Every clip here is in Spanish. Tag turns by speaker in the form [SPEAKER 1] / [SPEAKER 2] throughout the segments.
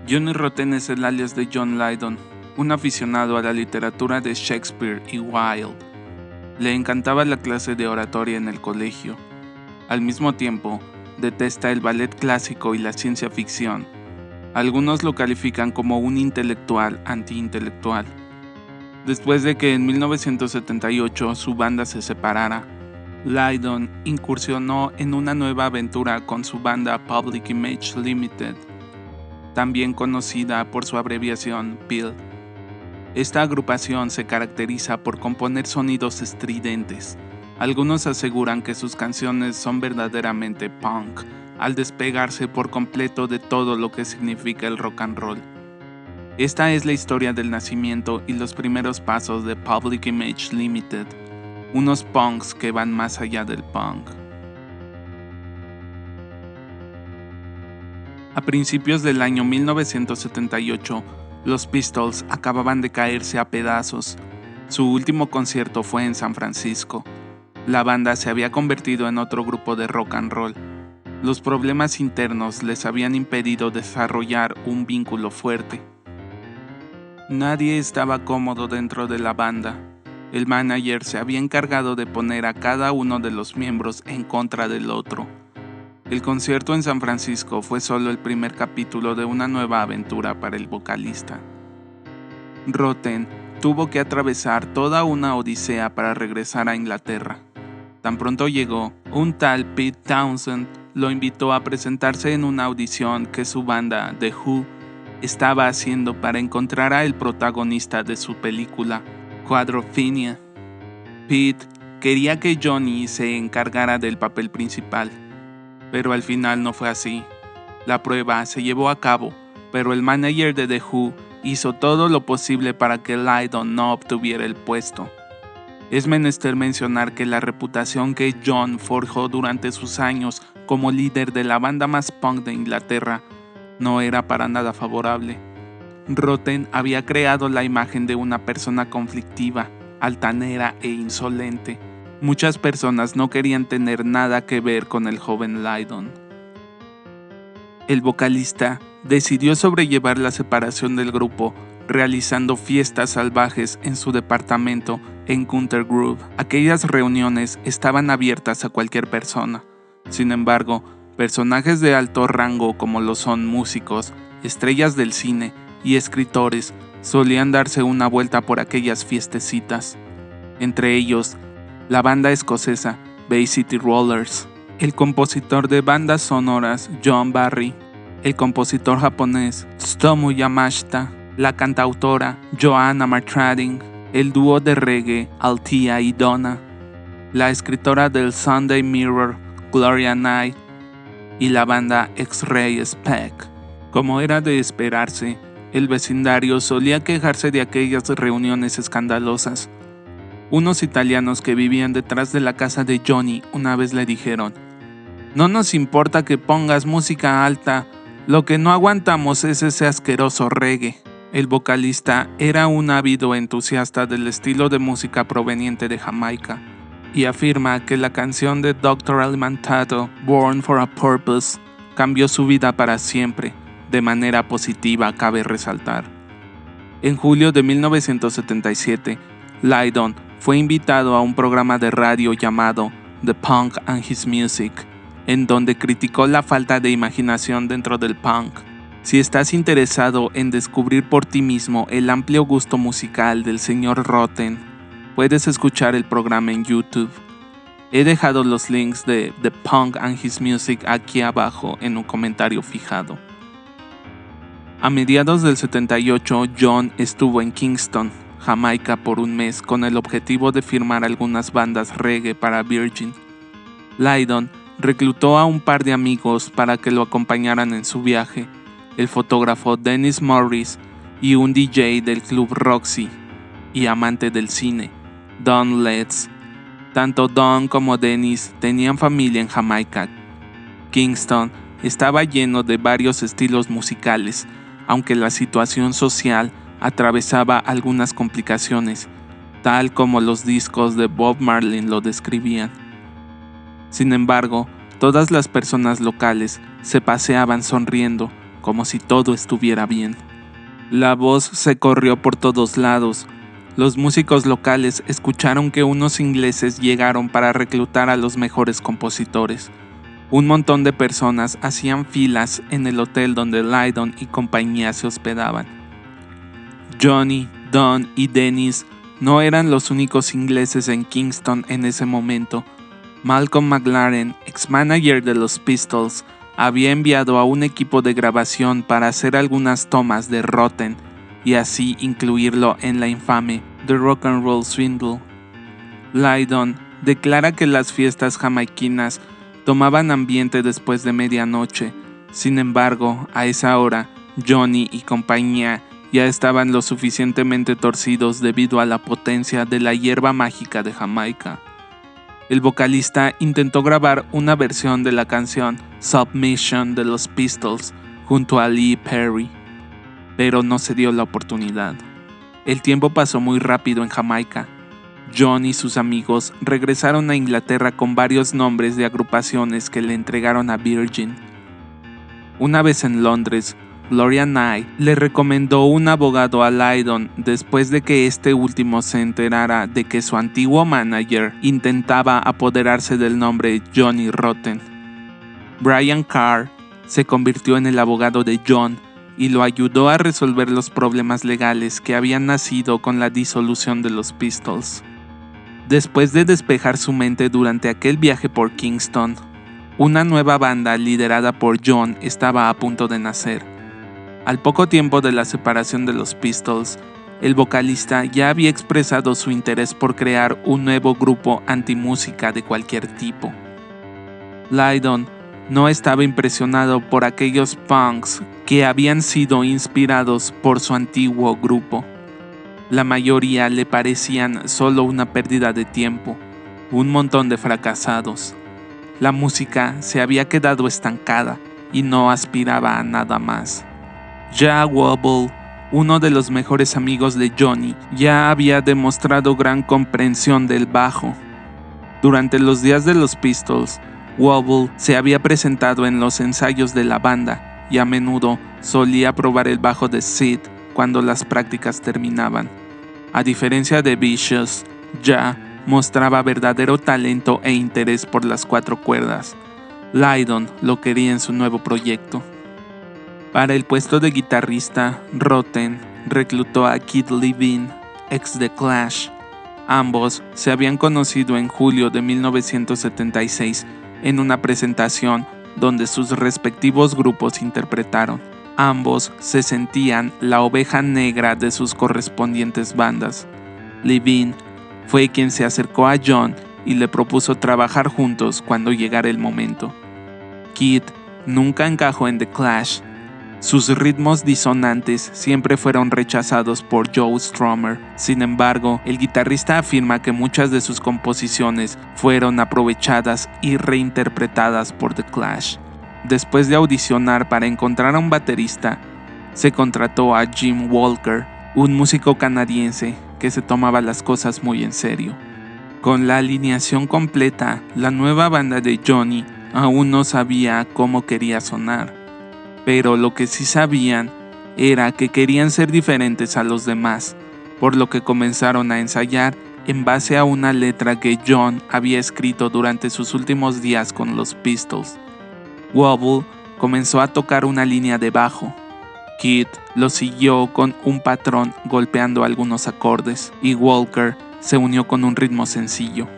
[SPEAKER 1] Johnny Rotten es el alias de John Lydon, un aficionado a la literatura de Shakespeare y Wilde. Le encantaba la clase de oratoria en el colegio. Al mismo tiempo, detesta el ballet clásico y la ciencia ficción. Algunos lo califican como un intelectual antiintelectual. Después de que en 1978 su banda se separara, Lydon incursionó en una nueva aventura con su banda Public Image Limited, también conocida por su abreviación PIL. Esta agrupación se caracteriza por componer sonidos estridentes. Algunos aseguran que sus canciones son verdaderamente punk, al despegarse por completo de todo lo que significa el rock and roll. Esta es la historia del nacimiento y los primeros pasos de Public Image Limited, unos punks que van más allá del punk. A principios del año 1978, los Pistols acababan de caerse a pedazos. Su último concierto fue en San Francisco. La banda se había convertido en otro grupo de rock and roll. Los problemas internos les habían impedido desarrollar un vínculo fuerte. Nadie estaba cómodo dentro de la banda. El manager se había encargado de poner a cada uno de los miembros en contra del otro. El concierto en San Francisco fue solo el primer capítulo de una nueva aventura para el vocalista. Rotten tuvo que atravesar toda una odisea para regresar a Inglaterra. Tan pronto llegó, un tal Pete Townshend lo invitó a presentarse en una audición que su banda, The Who, estaba haciendo para encontrar a el protagonista de su película, Quadrophenia. Pete quería que Johnny se encargara del papel principal, pero al final no fue así. La prueba se llevó a cabo, pero el manager de The Who hizo todo lo posible para que Lydon no obtuviera el puesto. Es menester mencionar que la reputación que John forjó durante sus años como líder de la banda más punk de Inglaterra no era para nada favorable. Rotten había creado la imagen de una persona conflictiva, altanera e insolente. Muchas personas no querían tener nada que ver con el joven Lydon. El vocalista decidió sobrellevar la separación del grupo realizando fiestas salvajes en su departamento en Gunter Grove. Aquellas reuniones estaban abiertas a cualquier persona. Sin embargo, personajes de alto rango como lo son músicos, estrellas del cine y escritores solían darse una vuelta por aquellas fiestecitas. Entre ellos, la banda escocesa Bay City Rollers, el compositor de bandas sonoras John Barry, el compositor japonés Tsutomu Yamashita, la cantautora Joanna Martrading, el dúo de reggae Althea y Donna, la escritora del Sunday Mirror Gloria Knight y la banda X-Ray Speck. Como era de esperarse, el vecindario solía quejarse de aquellas reuniones escandalosas. Unos italianos que vivían detrás de la casa de Johnny una vez le dijeron: «No nos importa que pongas música alta, lo que no aguantamos es ese asqueroso reggae». El vocalista era un ávido entusiasta del estilo de música proveniente de Jamaica y afirma que la canción de Dr. Alimantado, Born for a Purpose, cambió su vida para siempre, de manera positiva, cabe resaltar. En julio de 1977, Lydon fue invitado a un programa de radio llamado The Punk and His Music, en donde criticó la falta de imaginación dentro del punk. Si estás interesado en descubrir por ti mismo el amplio gusto musical del señor Rotten, puedes escuchar el programa en YouTube. He dejado los links de The Punk and His Music aquí abajo en un comentario fijado. A mediados del 78, John estuvo en Kingston, Jamaica por un mes con el objetivo de firmar algunas bandas reggae para Virgin. Lydon reclutó a un par de amigos para que lo acompañaran en su viaje, el fotógrafo Dennis Morris y un DJ del club Roxy y amante del cine, Don Letts. Tanto Don como Dennis tenían familia en Jamaica. Kingston estaba lleno de varios estilos musicales, aunque la situación social atravesaba algunas complicaciones, tal como los discos de Bob Marley lo describían. Sin embargo, todas las personas locales se paseaban sonriendo, como si todo estuviera bien. La voz se corrió por todos lados. Los músicos locales escucharon que unos ingleses llegaron para reclutar a los mejores compositores. Un montón de personas hacían filas en el hotel donde Lydon y compañía se hospedaban. Johnny, Don y Dennis no eran los únicos ingleses en Kingston en ese momento. Malcolm McLaren, ex-manager de los Pistols, había enviado a un equipo de grabación para hacer algunas tomas de Rotten y así incluirlo en la infame The Rock and Roll Swindle. Lydon declara que las fiestas jamaiquinas tomaban ambiente después de medianoche. Sin embargo, a esa hora, Johnny y compañía ya estaban lo suficientemente torcidos debido a la potencia de la hierba mágica de Jamaica. El vocalista intentó grabar una versión de la canción Submission de los Pistols junto a Lee Perry, pero no se dio la oportunidad. El tiempo pasó muy rápido en Jamaica. John y sus amigos regresaron a Inglaterra con varios nombres de agrupaciones que le entregaron a Virgin. Una vez en Londres, Gloria Knight le recomendó un abogado a Lydon después de que este último se enterara de que su antiguo manager intentaba apoderarse del nombre Johnny Rotten. Brian Carr se convirtió en el abogado de John y lo ayudó a resolver los problemas legales que habían nacido con la disolución de los Pistols. Después de despejar su mente durante aquel viaje por Kingston, una nueva banda liderada por John estaba a punto de nacer. Al poco tiempo de la separación de los Pistols, el vocalista ya había expresado su interés por crear un nuevo grupo antimúsica de cualquier tipo. Lydon no estaba impresionado por aquellos punks que habían sido inspirados por su antiguo grupo. La mayoría le parecían solo una pérdida de tiempo, un montón de fracasados. La música se había quedado estancada y no aspiraba a nada más. Ya Wobble, uno de los mejores amigos de Johnny, ya había demostrado gran comprensión del bajo. Durante los días de los Pistols, Wobble se había presentado en los ensayos de la banda y a menudo solía probar el bajo de Sid cuando las prácticas terminaban. A diferencia de Vicious, ya mostraba verdadero talento e interés por las 4 cuerdas. Lydon lo quería en su nuevo proyecto. Para el puesto de guitarrista, Rotten reclutó a Keith Levine, ex The Clash. Ambos se habían conocido en julio de 1976 en una presentación donde sus respectivos grupos interpretaron. Ambos se sentían la oveja negra de sus correspondientes bandas. Levine fue quien se acercó a John y le propuso trabajar juntos cuando llegara el momento. Keith nunca encajó en The Clash. Sus ritmos disonantes siempre fueron rechazados por Joe Strummer. Sin embargo, el guitarrista afirma que muchas de sus composiciones fueron aprovechadas y reinterpretadas por The Clash. Después de audicionar para encontrar a un baterista, se contrató a Jim Walker, un músico canadiense que se tomaba las cosas muy en serio. Con la alineación completa, la nueva banda de Johnny aún no sabía cómo quería sonar. Pero lo que sí sabían era que querían ser diferentes a los demás, por lo que comenzaron a ensayar en base a una letra que John había escrito durante sus últimos días con los Pistols. Wobble comenzó a tocar una línea de bajo. Keith lo siguió con un patrón golpeando algunos acordes y Walker se unió con un ritmo sencillo.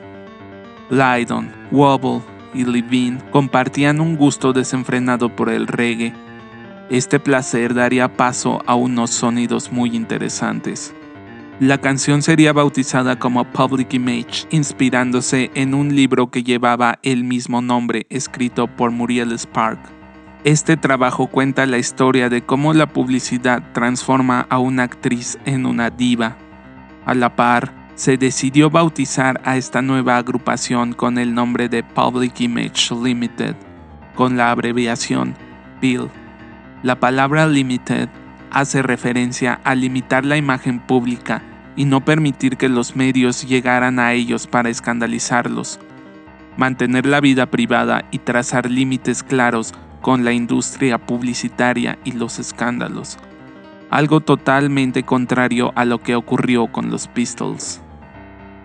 [SPEAKER 1] Lydon, Wobble y Levine compartían un gusto desenfrenado por el reggae. Este placer daría paso a unos sonidos muy interesantes. La canción sería bautizada como Public Image, inspirándose en un libro que llevaba el mismo nombre, escrito por Muriel Spark. Este trabajo cuenta la historia de cómo la publicidad transforma a una actriz en una diva. A la par, se decidió bautizar a esta nueva agrupación con el nombre de Public Image Limited, con la abreviación PIL. La palabra limited hace referencia a limitar la imagen pública y no permitir que los medios llegaran a ellos para escandalizarlos. Mantener la vida privada y trazar límites claros con la industria publicitaria y los escándalos, algo totalmente contrario a lo que ocurrió con los Pistols.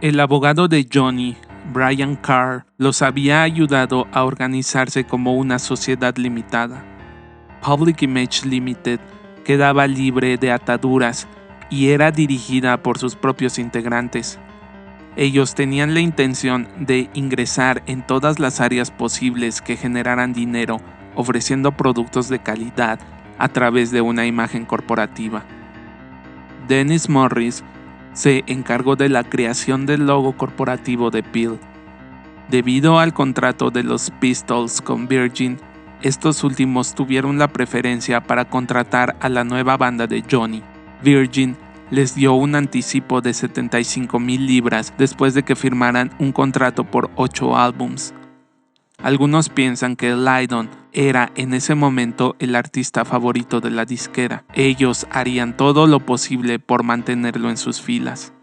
[SPEAKER 1] El abogado de Johnny, Brian Carr, los había ayudado a organizarse como una sociedad limitada. Public Image Limited quedaba libre de ataduras y era dirigida por sus propios integrantes. Ellos tenían la intención de ingresar en todas las áreas posibles que generaran dinero, ofreciendo productos de calidad a través de una imagen corporativa. Dennis Morris se encargó de la creación del logo corporativo de Peel. Debido al contrato de los Pistols con Virgin, estos últimos tuvieron la preferencia para contratar a la nueva banda de Johnny. Virgin les dio un anticipo de 75,000 libras después de que firmaran un contrato por 8 álbums. Algunos piensan que Lydon era en ese momento el artista favorito de la disquera. Ellos harían todo lo posible por mantenerlo en sus filas.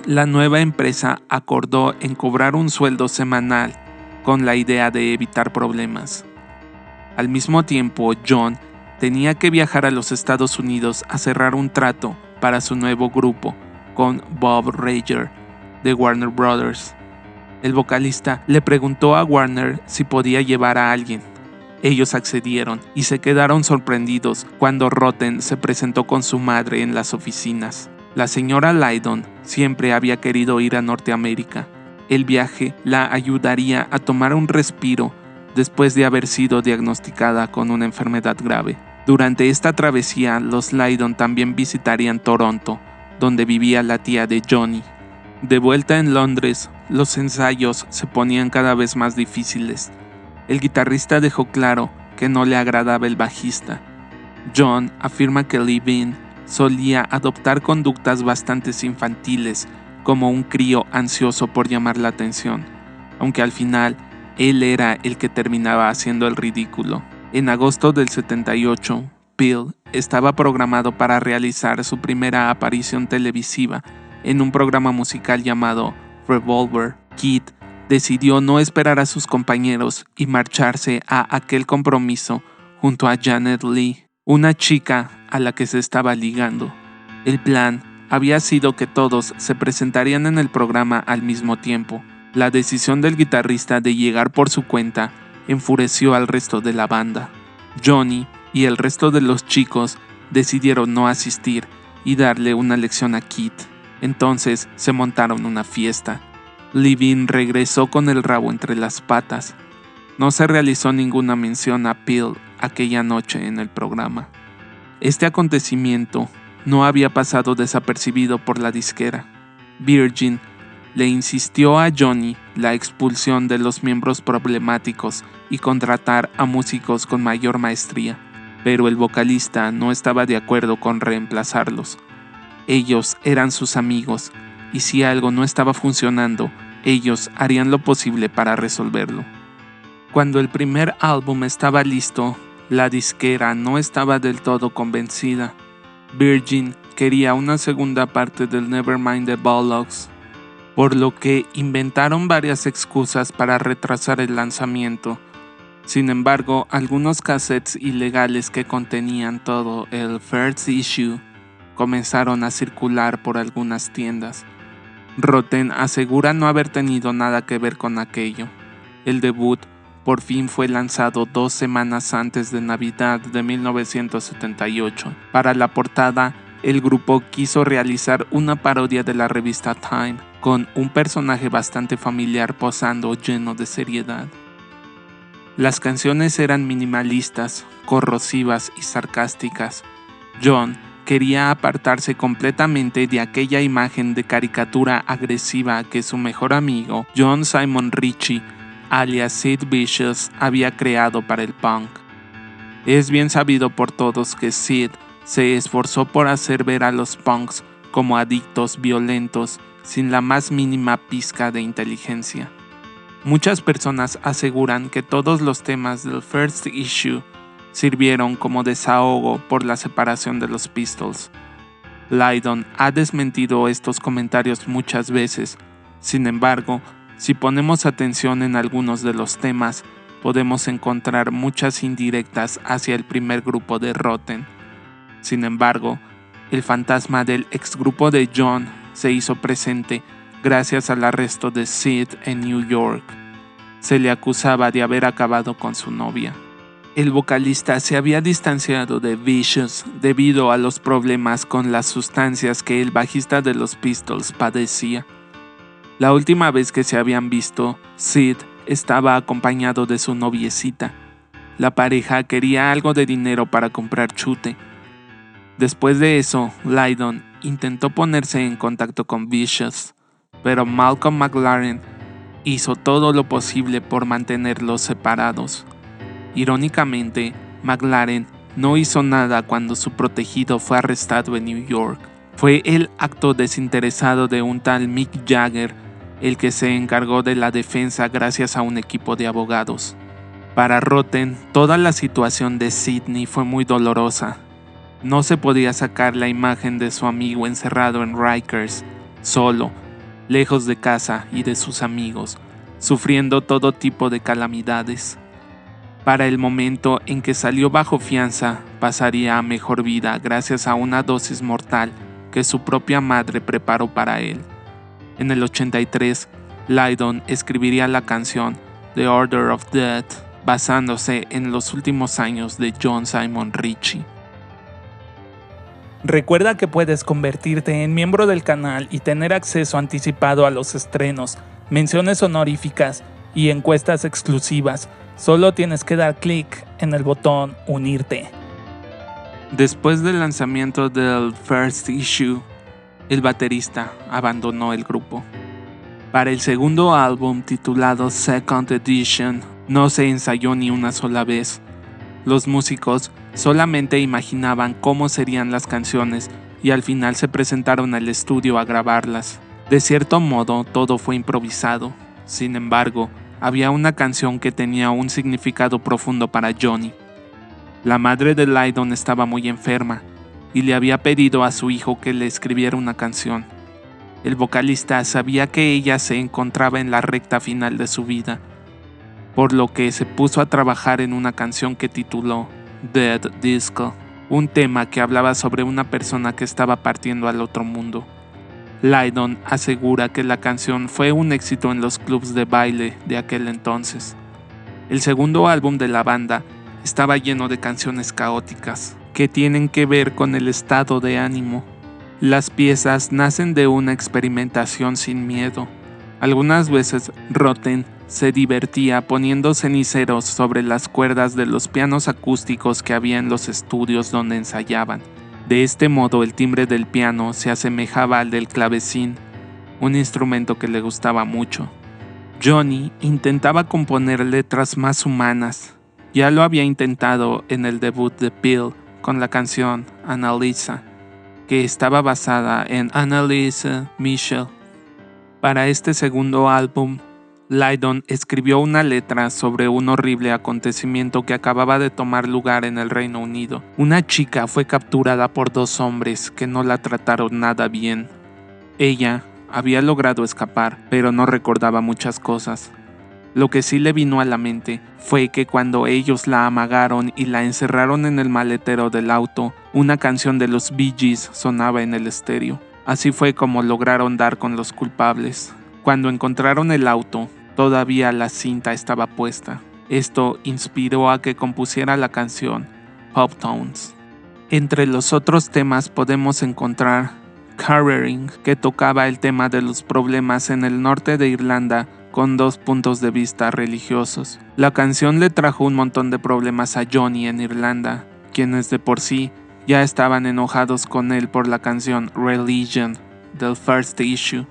[SPEAKER 1] La nueva empresa acordó en cobrar un sueldo semanal con la idea de evitar problemas. Al mismo tiempo, John tenía que viajar a los Estados Unidos a cerrar un trato para su nuevo grupo con Bob Rager de Warner Brothers. El vocalista le preguntó a Warner si podía llevar a alguien. Ellos accedieron y se quedaron sorprendidos cuando Rotten se presentó con su madre en las oficinas. La señora Lydon siempre había querido ir a Norteamérica. El viaje la ayudaría a tomar un respiro después de haber sido diagnosticada con una enfermedad grave. Durante esta travesía, los Lydon también visitarían Toronto, donde vivía la tía de Johnny. De vuelta en Londres, los ensayos se ponían cada vez más difíciles. El guitarrista dejó claro que no le agradaba el bajista. John afirma que Levine solía adoptar conductas bastante infantiles, como un crío ansioso por llamar la atención, aunque al final él era el que terminaba haciendo el ridículo. En agosto del 78, Peel estaba programado para realizar su primera aparición televisiva en un programa musical llamado Revolver. Kid decidió no esperar a sus compañeros y marcharse a aquel compromiso junto a Janet Leigh, una chica a la que se estaba ligando. El plan había sido que todos se presentarían en el programa al mismo tiempo. La decisión del guitarrista de llegar por su cuenta enfureció al resto de la banda. Johnny y el resto de los chicos decidieron no asistir y darle una lección a Kid. Entonces se montaron una fiesta. Levine regresó con el rabo entre las patas. No se realizó ninguna mención a Peel aquella noche en el programa. Este acontecimiento no había pasado desapercibido por la disquera. Virgin le insistió a Johnny la expulsión de los miembros problemáticos y contratar a músicos con mayor maestría, pero el vocalista no estaba de acuerdo con reemplazarlos. Ellos eran sus amigos, y si algo no estaba funcionando, ellos harían lo posible para resolverlo. Cuando el primer álbum estaba listo, la disquera no estaba del todo convencida. Virgin quería una segunda parte del Nevermind the Bollocks, por lo que inventaron varias excusas para retrasar el lanzamiento. Sin embargo, algunos cassettes ilegales que contenían todo el first issue comenzaron a circular por algunas tiendas. Rotten asegura no haber tenido nada que ver con aquello. El debut por fin fue lanzado 2 semanas antes de Navidad de 1978. Para la portada, el grupo quiso realizar una parodia de la revista Time, con un personaje bastante familiar posando lleno de seriedad. Las canciones eran minimalistas, corrosivas y sarcásticas. John quería apartarse completamente de aquella imagen de caricatura agresiva que su mejor amigo, John Simon Ritchie, alias Sid Vicious, había creado para el punk. Es bien sabido por todos que Sid se esforzó por hacer ver a los punks como adictos violentos, sin la más mínima pizca de inteligencia. Muchas personas aseguran que todos los temas del first issue sirvieron como desahogo por la separación de los Pistols. Lydon ha desmentido estos comentarios muchas veces. Sin embargo, si ponemos atención en algunos de los temas, podemos encontrar muchas indirectas hacia el primer grupo de Rotten. Sin embargo, el fantasma del exgrupo de John se hizo presente gracias al arresto de Sid en New York. Se le acusaba de haber acabado con su novia. El vocalista se había distanciado de Vicious debido a los problemas con las sustancias que el bajista de los Pistols padecía. La última vez que se habían visto, Sid estaba acompañado de su noviecita. La pareja quería algo de dinero para comprar chute. Después de eso, Lydon intentó ponerse en contacto con Vicious, pero Malcolm McLaren hizo todo lo posible por mantenerlos separados. Irónicamente, McLaren no hizo nada cuando su protegido fue arrestado en New York. Fue el acto desinteresado de un tal Mick Jagger el que se encargó de la defensa gracias a un equipo de abogados. Para Rotten, toda la situación de Sidney fue muy dolorosa. No se podía sacar la imagen de su amigo encerrado en Rikers, solo, lejos de casa y de sus amigos, sufriendo todo tipo de calamidades. Para el momento en que salió bajo fianza, pasaría a mejor vida gracias a una dosis mortal que su propia madre preparó para él. En el 83, Lydon escribiría la canción The Order of Death, basándose en los últimos años de John Simon Ritchie.
[SPEAKER 2] Recuerda que puedes convertirte en miembro del canal y tener acceso anticipado a los estrenos, menciones honoríficas y encuestas exclusivas. Solo tienes que dar clic en el botón Unirte.
[SPEAKER 1] Después del lanzamiento del First Issue, el baterista abandonó el grupo. Para el segundo álbum, titulado Second Edition, no se ensayó ni una sola vez. Los músicos solamente imaginaban cómo serían las canciones y al final se presentaron al estudio a grabarlas. De cierto modo, todo fue improvisado. Sin embargo, había una canción que tenía un significado profundo para Johnny. La madre de Lydon estaba muy enferma y le había pedido a su hijo que le escribiera una canción. El vocalista sabía que ella se encontraba en la recta final de su vida, por lo que se puso a trabajar en una canción que tituló Dead Disco, un tema que hablaba sobre una persona que estaba partiendo al otro mundo. Lydon asegura que la canción fue un éxito en los clubs de baile de aquel entonces. El segundo álbum de la banda estaba lleno de canciones caóticas que tienen que ver con el estado de ánimo. Las piezas nacen de una experimentación sin miedo. Algunas veces Rotten se divertía poniendo ceniceros sobre las cuerdas de los pianos acústicos que había en los estudios donde ensayaban. De este modo el timbre del piano se asemejaba al del clavecín, un instrumento que le gustaba mucho. Johnny intentaba componer letras más humanas. Ya lo había intentado en el debut de Peel con la canción Annalisa, que estaba basada en Annalisa Michel. Para este segundo álbum, Lydon escribió una letra sobre un horrible acontecimiento que acababa de tomar lugar en el Reino Unido. Una chica fue capturada por dos hombres que no la trataron nada bien. Ella había logrado escapar, pero no recordaba muchas cosas. Lo que sí le vino a la mente fue que cuando ellos la amagaron y la encerraron en el maletero del auto, una canción de los Bee Gees sonaba en el estéreo. Así fue como lograron dar con los culpables. Cuando encontraron el auto, todavía la cinta estaba puesta. Esto inspiró a que compusiera la canción Pop Tones. Entre los otros temas podemos encontrar Carvering, que tocaba el tema de los problemas en el norte de Irlanda con dos puntos de vista religiosos. La canción le trajo un montón de problemas a Johnny en Irlanda, quienes de por sí ya estaban enojados con él por la canción Religion del First Issue.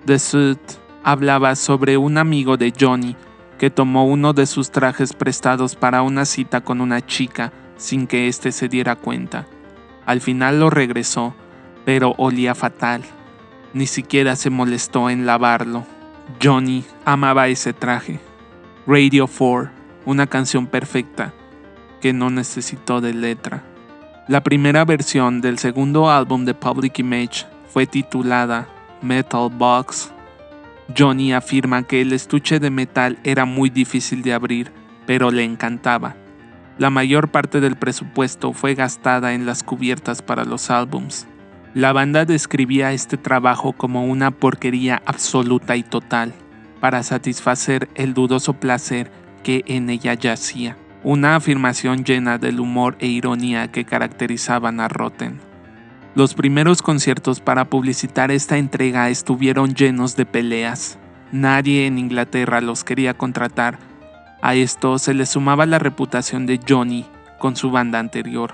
[SPEAKER 1] The Suit hablaba sobre un amigo de Johnny que tomó uno de sus trajes prestados para una cita con una chica sin que éste se diera cuenta. Al final lo regresó, pero olía fatal. Ni siquiera se molestó en lavarlo. Johnny amaba ese traje. Radio 4, una canción perfecta que no necesitó de letra. La primera versión del segundo álbum de Public Image fue titulada Metal Box. Johnny afirma que el estuche de metal era muy difícil de abrir pero le encantaba. La mayor parte del presupuesto fue gastada en las cubiertas para los álbums. La banda describía este trabajo como una porquería absoluta y total, para satisfacer el dudoso placer que en ella yacía, una afirmación llena del humor e ironía que caracterizaban a Rotten. Los primeros conciertos para publicitar esta entrega estuvieron llenos de peleas. Nadie en Inglaterra los quería contratar. A esto se le sumaba la reputación de Johnny con su banda anterior.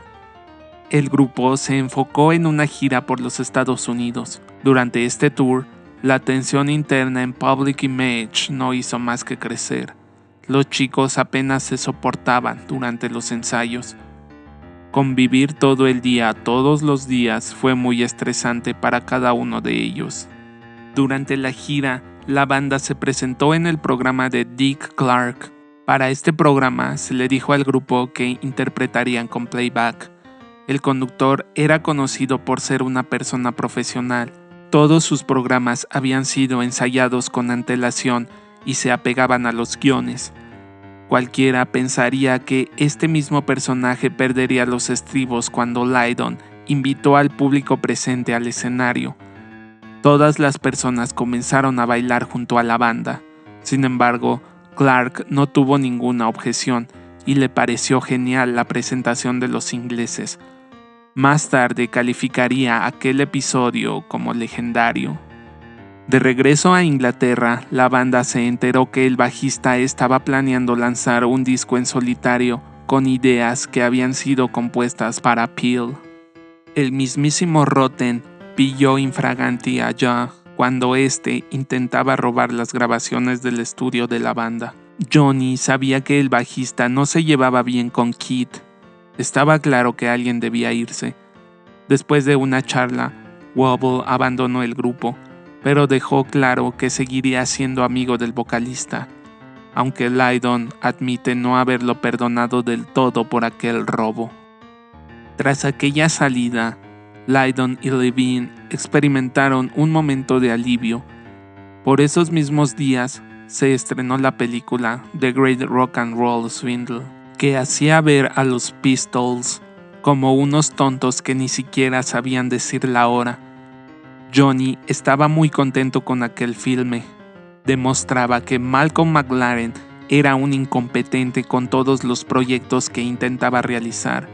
[SPEAKER 1] El grupo se enfocó en una gira por los Estados Unidos. Durante este tour, la tensión interna en Public Image no hizo más que crecer. Los chicos apenas se soportaban durante los ensayos. Convivir todo el día, todos los días, fue muy estresante para cada uno de ellos. Durante la gira, la banda se presentó en el programa de Dick Clark. Para este programa se le dijo al grupo que interpretarían con playback. El conductor era conocido por ser una persona profesional. Todos sus programas habían sido ensayados con antelación y se apegaban a los guiones. Cualquiera pensaría que este mismo personaje perdería los estribos cuando Lydon invitó al público presente al escenario. Todas las personas comenzaron a bailar junto a la banda. Sin embargo, Clark no tuvo ninguna objeción y le pareció genial la presentación de los ingleses. Más tarde calificaría aquel episodio como legendario. De regreso a Inglaterra, la banda se enteró que el bajista estaba planeando lanzar un disco en solitario con ideas que habían sido compuestas para Peel. El mismísimo Rotten pilló infraganti a Jah cuando éste intentaba robar las grabaciones del estudio de la banda. Johnny sabía que el bajista no se llevaba bien con Keith. Estaba claro que alguien debía irse. Después de una charla, Wobble abandonó el grupo, pero dejó claro que seguiría siendo amigo del vocalista, aunque Lydon admite no haberlo perdonado del todo por aquel robo. Tras aquella salida, Lydon y Levine experimentaron un momento de alivio. Por esos mismos días se estrenó la película The Great Rock and Roll Swindle, que hacía ver a los Pistols como unos tontos que ni siquiera sabían decir la hora. Johnny estaba muy contento con aquel filme. Demostraba que Malcolm McLaren era un incompetente con todos los proyectos que intentaba realizar.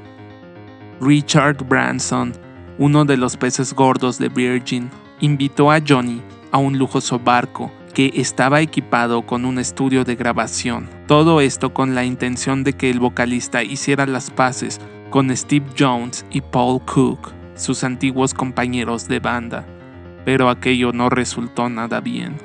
[SPEAKER 1] Richard Branson, uno de los peces gordos de Virgin, invitó a Johnny a un lujoso barco que estaba equipado con un estudio de grabación. Todo esto con la intención de que el vocalista hiciera las paces con Steve Jones y Paul Cook, sus antiguos compañeros de banda. Pero aquello no resultó nada bien.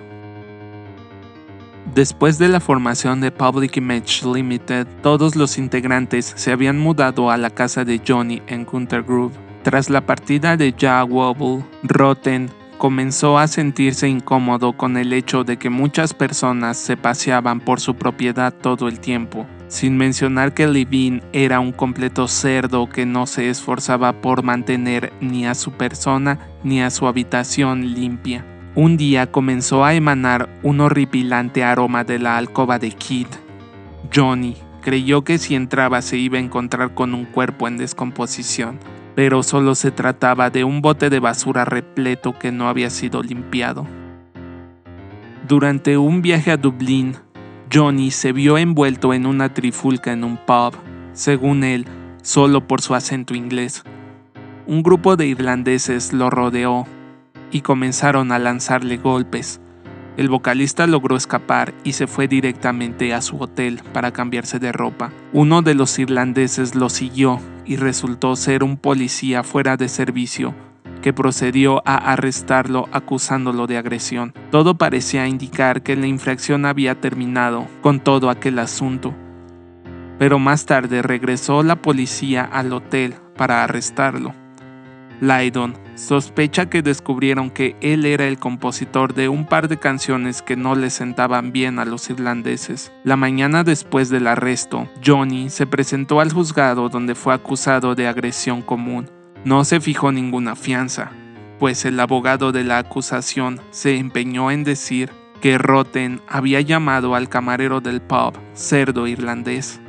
[SPEAKER 1] Después de la formación de Public Image Limited, todos los integrantes se habían mudado a la casa de Johnny en Gunter Grove. Tras la partida de Jah Wobble, Rotten comenzó a sentirse incómodo con el hecho de que muchas personas se paseaban por su propiedad todo el tiempo, sin mencionar que Levine era un completo cerdo que no se esforzaba por mantener ni a su persona ni a su habitación limpia. Un día comenzó a emanar un horripilante aroma de la alcoba de Keith. Johnny creyó que si entraba se iba a encontrar con un cuerpo en descomposición, pero solo se trataba de un bote de basura repleto que no había sido limpiado. Durante un viaje a Dublín, Johnny se vio envuelto en una trifulca en un pub, según él, solo por su acento inglés. Un grupo de irlandeses lo rodeó y comenzaron a lanzarle golpes. El vocalista logró escapar y se fue directamente a su hotel para cambiarse de ropa. Uno de los irlandeses lo siguió y resultó ser un policía fuera de servicio que procedió a arrestarlo acusándolo de agresión. Todo parecía indicar que la infracción había terminado con todo aquel asunto, pero más tarde regresó la policía al hotel para arrestarlo. Lydon sospecha que descubrieron que él era el compositor de un par de canciones que no le sentaban bien a los irlandeses. La mañana después del arresto, Johnny se presentó al juzgado donde fue acusado de agresión común. No se fijó ninguna fianza, pues el abogado de la acusación se empeñó en decir que Rotten había llamado al camarero del pub cerdo irlandés.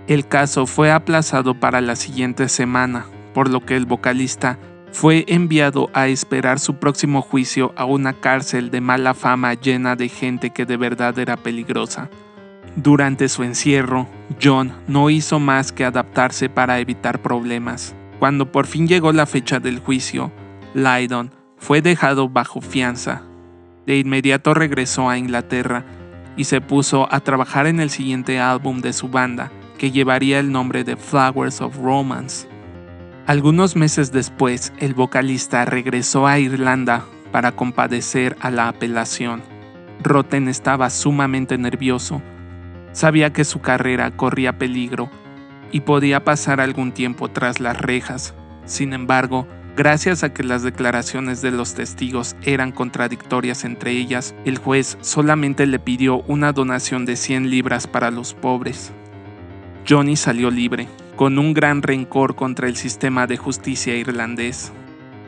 [SPEAKER 1] El caso fue aplazado para la siguiente semana, por lo que el vocalista fue enviado a esperar su próximo juicio a una cárcel de mala fama llena de gente que de verdad era peligrosa. Durante su encierro, John no hizo más que adaptarse para evitar problemas. Cuando por fin llegó la fecha del juicio, Lydon fue dejado bajo fianza. De inmediato regresó a Inglaterra y se puso a trabajar en el siguiente álbum de su banda, que llevaría el nombre de Flowers of Romance. Algunos meses después, el vocalista regresó a Irlanda para compadecer a la apelación. Rotten estaba sumamente nervioso. Sabía que su carrera corría peligro y podía pasar algún tiempo tras las rejas. Sin embargo, gracias a que las declaraciones de los testigos eran contradictorias entre ellas, el juez solamente le pidió una donación de 100 libras para los pobres. Johnny salió libre, con un gran rencor contra el sistema de justicia irlandés.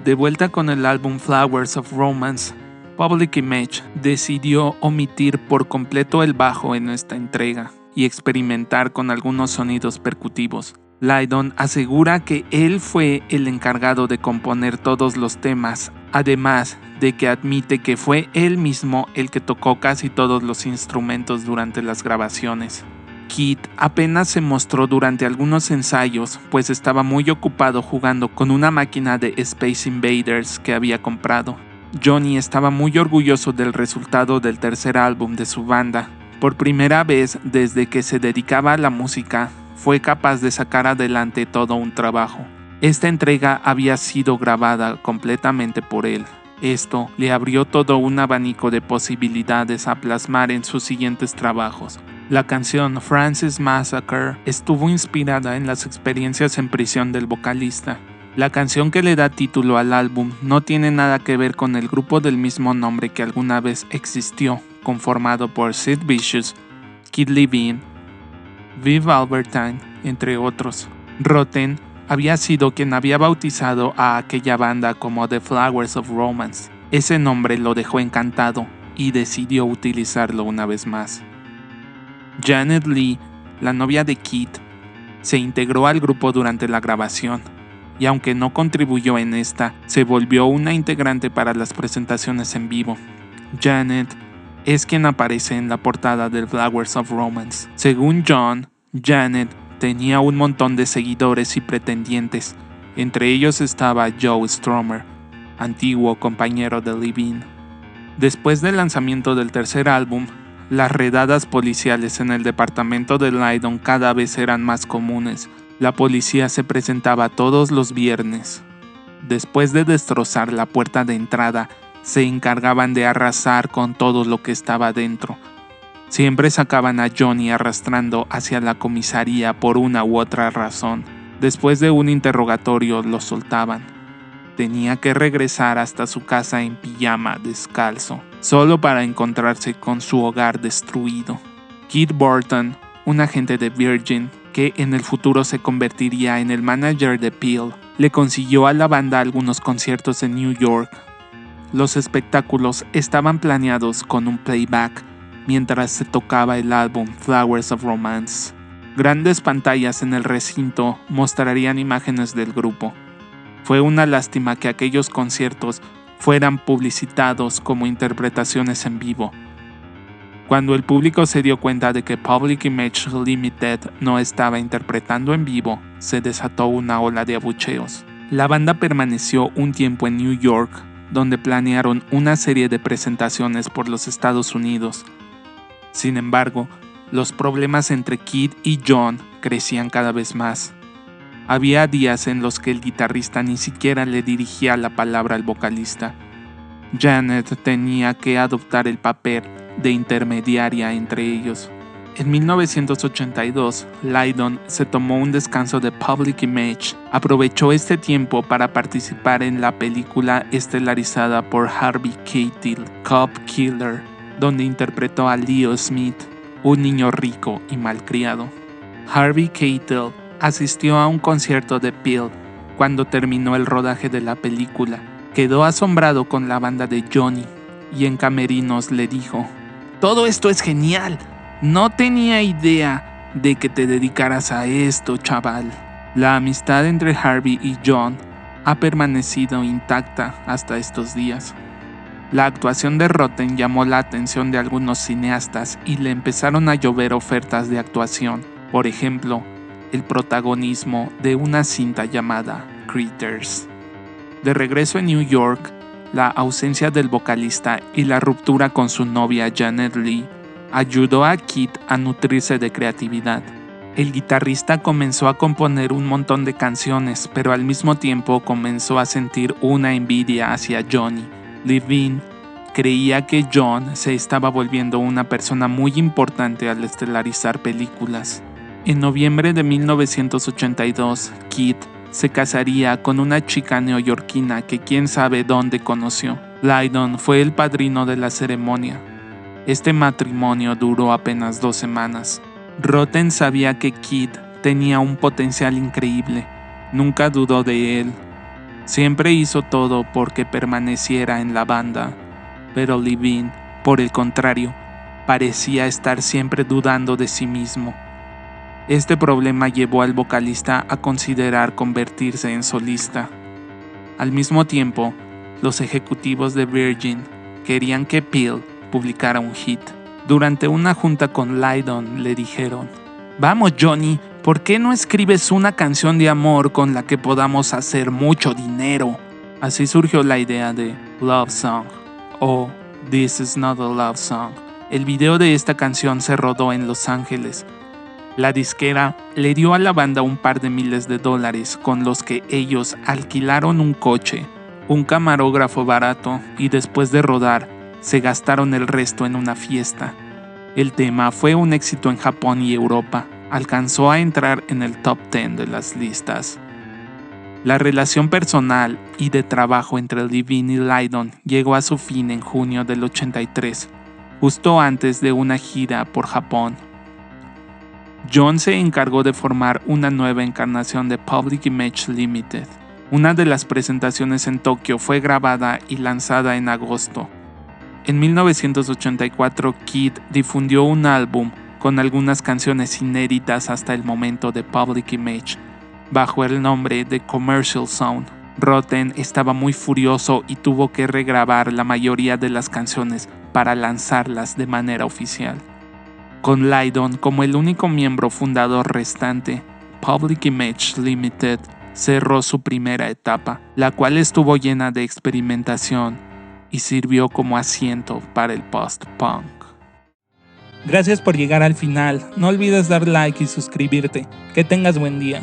[SPEAKER 1] De vuelta con el álbum Flowers of Romance, Public Image decidió omitir por completo el bajo en esta entrega y experimentar con algunos sonidos percutivos. Lydon asegura que él fue el encargado de componer todos los temas, además de que admite que fue él mismo el que tocó casi todos los instrumentos durante las grabaciones. Keith apenas se mostró durante algunos ensayos, pues estaba muy ocupado jugando con una máquina de Space Invaders que había comprado. Johnny estaba muy orgulloso del resultado del tercer álbum de su banda. Por primera vez desde que se dedicaba a la música, fue capaz de sacar adelante todo un trabajo. Esta entrega había sido grabada completamente por él. Esto le abrió todo un abanico de posibilidades a plasmar en sus siguientes trabajos. La canción Francis Massacre estuvo inspirada en las experiencias en prisión del vocalista. La canción que le da título al álbum no tiene nada que ver con el grupo del mismo nombre que alguna vez existió, conformado por Sid Vicious, Kid Levine, Viv Albertine, entre otros. Rotten había sido quien había bautizado a aquella banda como The Flowers of Romance. Ese nombre lo dejó encantado y decidió utilizarlo una vez más. Janet Leigh, la novia de Keith, se integró al grupo durante la grabación, y aunque no contribuyó en esta, se volvió una integrante para las presentaciones en vivo. Janet es quien aparece en la portada del Flowers of Romance. Según John, Janet tenía un montón de seguidores y pretendientes, entre ellos estaba Joe Strummer, antiguo compañero de Levine. Después del lanzamiento del tercer álbum, las redadas policiales en el departamento de Lydon cada vez eran más comunes. La policía se presentaba todos los viernes. Después de destrozar la puerta de entrada, se encargaban de arrasar con todo lo que estaba dentro. Siempre sacaban a Johnny arrastrando hacia la comisaría por una u otra razón. Después de un interrogatorio lo soltaban. Tenía que regresar hasta su casa en pijama, descalzo, solo para encontrarse con su hogar destruido. Keith Burton, un agente de Virgin, que en el futuro se convertiría en el manager de Peel, le consiguió a la banda algunos conciertos en New York. Los espectáculos estaban planeados con un playback mientras se tocaba el álbum Flowers of Romance. Grandes pantallas en el recinto mostrarían imágenes del grupo. Fue una lástima que aquellos conciertos fueran publicitados como interpretaciones en vivo. Cuando el público se dio cuenta de que Public Image Limited no estaba interpretando en vivo, se desató una ola de abucheos. La banda permaneció un tiempo en New York, donde planearon una serie de presentaciones por los Estados Unidos. Sin embargo, los problemas entre Keith y John crecían cada vez más. Había días en los que el guitarrista ni siquiera le dirigía la palabra al vocalista. Janet tenía que adoptar el papel de intermediaria entre ellos. En 1982, Lydon se tomó un descanso de Public Image. Aprovechó este tiempo para participar en la película estelarizada por Harvey Keitel, Cop Killer, donde interpretó a Leo Smith, un niño rico y malcriado. Harvey Keitel asistió a un concierto de Peel cuando terminó el rodaje de la película. Quedó asombrado con la banda de Johnny y en camerinos le dijo: Todo esto es genial. No tenía idea de que te dedicaras a esto, chaval. La amistad entre Harvey y John ha permanecido intacta hasta estos días. La actuación de Rotten llamó la atención de algunos cineastas y le empezaron a llover ofertas de actuación. Por ejemplo, el protagonismo de una cinta llamada Critters. De regreso en New York, la ausencia del vocalista y la ruptura con su novia Janet Leigh ayudó a Keith a nutrirse de creatividad. El guitarrista comenzó a componer un montón de canciones, pero al mismo tiempo comenzó a sentir una envidia hacia Johnny. Levine creía que John se estaba volviendo una persona muy importante al estelarizar películas. En noviembre de 1982, Keith se casaría con una chica neoyorquina que quién sabe dónde conoció. Lydon fue el padrino de la ceremonia. Este matrimonio duró apenas 2 semanas. Rotten sabía que Keith tenía un potencial increíble. Nunca dudó de él. Siempre hizo todo porque permaneciera en la banda. Pero Levine, por el contrario, parecía estar siempre dudando de sí mismo. Este problema llevó al vocalista a considerar convertirse en solista. Al mismo tiempo, los ejecutivos de Virgin querían que Peel publicara un hit. Durante una junta con Lydon le dijeron: «Vamos Johnny, ¿por qué no escribes una canción de amor con la que podamos hacer mucho dinero?» Así surgió la idea de Love Song o This Is Not a Love Song. El video de esta canción se rodó en Los Ángeles. La disquera le dio a la banda un par de miles de dólares con los que ellos alquilaron un coche, un camarógrafo barato y después de rodar, se gastaron el resto en una fiesta. El tema fue un éxito en Japón y Europa. Alcanzó a entrar en el top 10 de las listas. La relación personal y de trabajo entre Levine y Lydon llegó a su fin en junio del 83, justo antes de una gira por Japón. John se encargó de formar una nueva encarnación de Public Image Limited. Una de las presentaciones en Tokio fue grabada y lanzada en agosto. En 1984, Keith difundió un álbum con algunas canciones inéditas hasta el momento de Public Image, bajo el nombre de Commercial Zone. Rotten estaba muy furioso y tuvo que regrabar la mayoría de las canciones para lanzarlas de manera oficial. Con Lydon como el único miembro fundador restante, Public Image Limited cerró su primera etapa, la cual estuvo llena de experimentación y sirvió como asiento para el post-punk.
[SPEAKER 2] Gracias por llegar al final. No olvides dar like y suscribirte. Que tengas buen día.